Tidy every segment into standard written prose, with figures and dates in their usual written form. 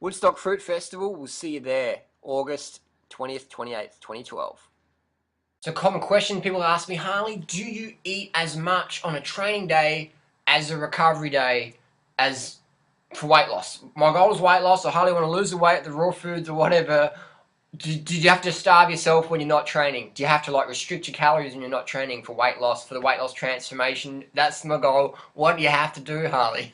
Woodstock Fruit Festival, we'll see you there, August 20th, 28th, 2012. So, common question people ask me, Harley, do you eat as much on a training day as a recovery day as for weight loss? My goal is weight loss. I hardly want to lose the weight, the raw foods or whatever. Do you have to starve yourself when you're not training? Do you have to restrict your calories when you're not training for weight loss, for the weight loss transformation? That's my goal. What do you have to do, Harley?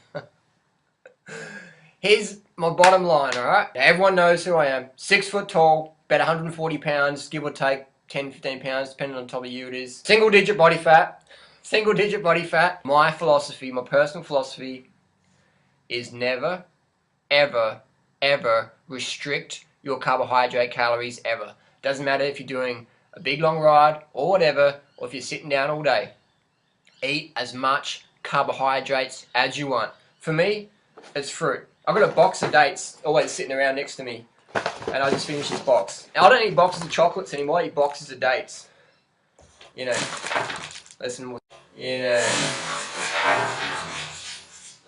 Here's my bottom line, alright? Everyone knows who I am. 6 foot tall, about 140 pounds, give or take 10, 15 pounds, depending on top of you it is. Single digit body fat. Single digit body fat. My philosophy, my personal philosophy is never, ever, ever restrict your carbohydrate calories ever. Doesn't matter if you're doing a big long ride or whatever, or if you're sitting down all day. Eat as much carbohydrates as you want. For me, it's fruit. I've got a box of dates always sitting around next to me, and I just finished this box. Now, I don't eat boxes of chocolates anymore, I eat boxes of dates. You know, listen, you know,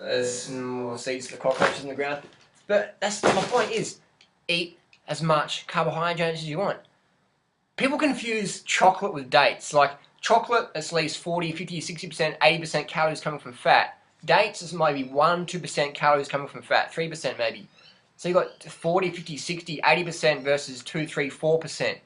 there's some more seeds for the cockroaches in the ground. But that's my point is, eat as much carbohydrates as you want. People confuse chocolate with dates. Like, chocolate, at least 40, 50, 60%, 80% calories coming from fat. Dates is maybe 1, 2% calories coming from fat, 3% maybe. So you got 40, 50, 60, 80% versus 2, 3, 4%.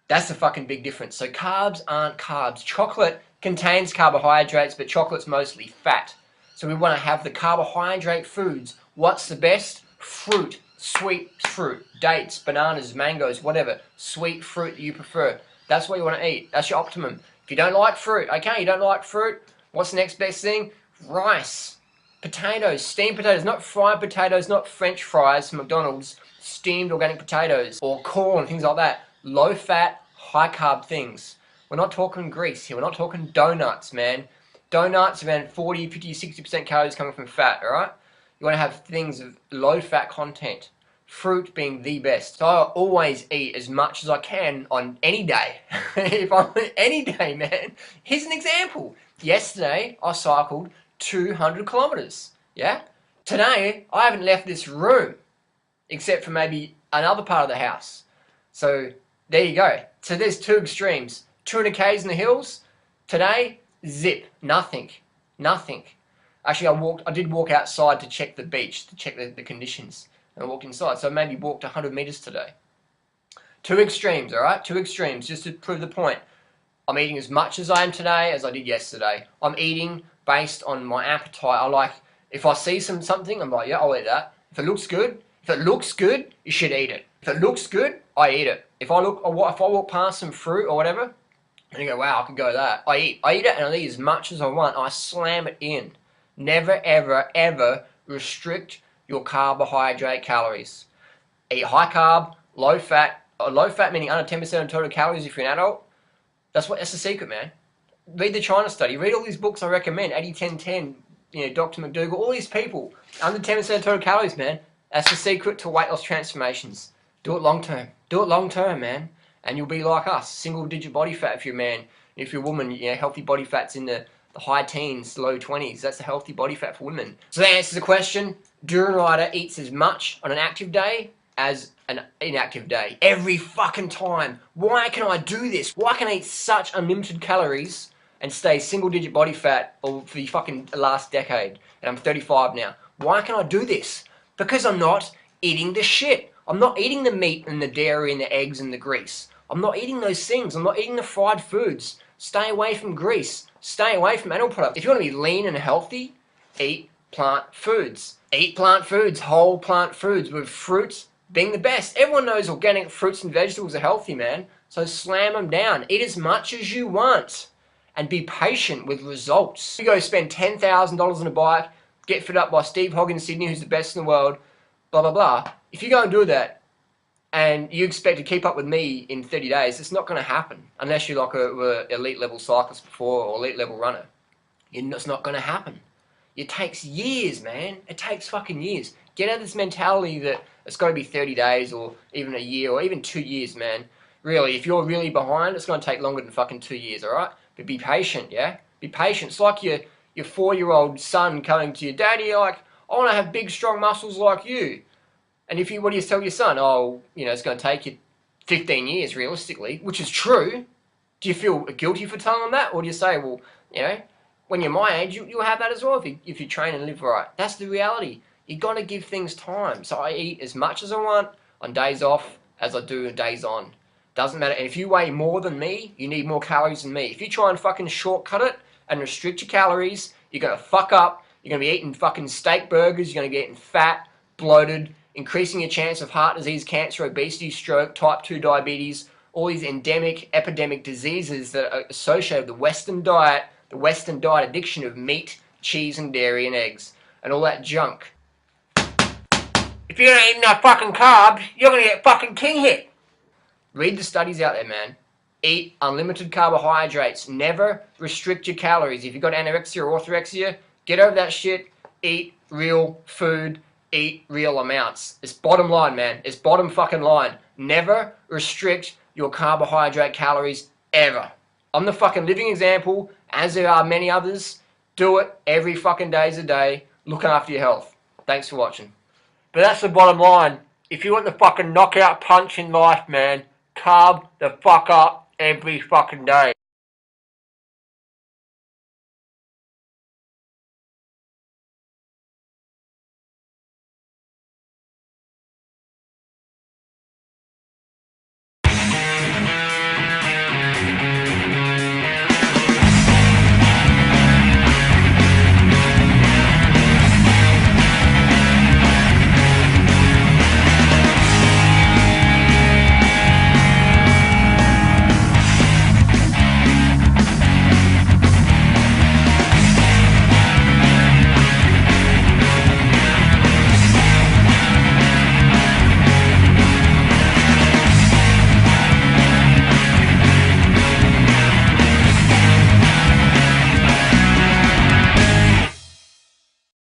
That's a fucking big difference. So carbs aren't carbs. Chocolate contains carbohydrates, but chocolate's mostly fat. So we want to have the carbohydrate foods. What's the best? Fruit, sweet fruit, dates, bananas, mangoes, whatever. Sweet fruit that you prefer. That's what you want to eat. That's your optimum. If you don't like fruit, okay, you don't like fruit, what's the next best thing? Rice, potatoes, steamed potatoes, not fried potatoes, not French fries from McDonald's, steamed organic potatoes, or corn, things like that. Low fat, high carb things. We're not talking grease here, we're not talking donuts, man. Donuts, around 40, 50, 60% calories coming from fat, alright? You want to have things of low fat content. Fruit being the best. So I always eat as much as I can on any day. If I'm any day, man. Here's an example. Yesterday, I cycled 200 kilometers. Yeah? Today, I haven't left this room, except for maybe another part of the house. So, there you go. So there's two extremes. 200 k's in the hills. Today, zip. Nothing. Nothing. Actually, I did walk outside to check the beach, to check the conditions. And I walked inside. So I maybe walked 100 meters today. Two extremes, alright? Two extremes, just to prove the point. I'm eating as much as I am today as I did yesterday. I'm eating based on my appetite. If I see something, I'm like, yeah, I'll eat that. If it looks good, you should eat it. If it looks good, I eat it. If I walk past some fruit or whatever, and you go, wow, I could go that. I eat it, and I eat as much as I want. I slam it in. Never, ever, ever restrict your carbohydrate calories. Eat high carb, low fat meaning under 10% of total calories if you're an adult. That's the secret, man. Read the China study. Read all these books I recommend. 80-10-10, Dr. McDougall, all these people. Under 10% of total calories, man. That's the secret to weight loss transformations. Do it long term. Do it long term, man. And you'll be like us. Single digit body fat if you're a man. If you're a woman, healthy body fat's in the high teens, low 20s. That's the healthy body fat for women. So that answers the question. Durian rider eats as much on an active day as an inactive day. Every fucking time. Why can I do this? Why can I eat such unlimited calories and stay single digit body fat for the fucking last decade? And I'm 35 now. Why can I do this? Because I'm not eating the shit. I'm not eating the meat and the dairy and the eggs and the grease. I'm not eating those things. I'm not eating the fried foods. Stay away from grease. Stay away from animal products. If you want to be lean and healthy, eat plant foods. Eat plant foods, whole plant foods with fruits being the best. Everyone knows organic fruits and vegetables are healthy, man. So slam them down. Eat as much as you want. And be patient with results. You go spend $10,000 on a bike, get fit up by Steve Hogg in Sydney, who's the best in the world, blah, blah, blah. If you go and do that, and you expect to keep up with me in 30 days, it's not going to happen. Unless you're like a elite level cyclist before, or elite level runner. It's not going to happen. It takes years, man. It takes fucking years. Get out of this mentality that it's got to be 30 days or even a year or even 2 years, man. Really, if you're really behind, it's going to take longer than fucking 2 years, alright? But be patient, yeah? Be patient. It's like your 4-year-old son coming to you, Daddy, I want to have big, strong muscles like you. And what do you tell your son? Oh, it's going to take you 15 years realistically, which is true. Do you feel guilty for telling them that? Or do you say, well, when you're my age, you'll have that as well if you train and live right? That's the reality. You got to give things time. So I eat as much as I want on days off as I do on days on. Doesn't matter. And if you weigh more than me, you need more calories than me. If you try and fucking shortcut it and restrict your calories, you're going to fuck up. You're going to be eating fucking steak burgers. You're going to be getting fat, bloated, increasing your chance of heart disease, cancer, obesity, stroke, type 2 diabetes, all these endemic, epidemic diseases that are associated with the Western diet addiction of meat, cheese, and dairy and eggs, and all that junk. If you're not eating enough fucking carbs, you're going to get fucking king hit. Read the studies out there, man. Eat unlimited carbohydrates. Never restrict your calories. If you've got anorexia or orthorexia, get over that shit. Eat real food. Eat real amounts. It's bottom line, man. It's bottom fucking line. Never restrict your carbohydrate calories ever. I'm the fucking living example, as there are many others. Do it every fucking day is a day. Look after your health. Thanks for watching. But that's the bottom line. If you want the fucking knockout punch in life, man, carb the fuck up every fucking day.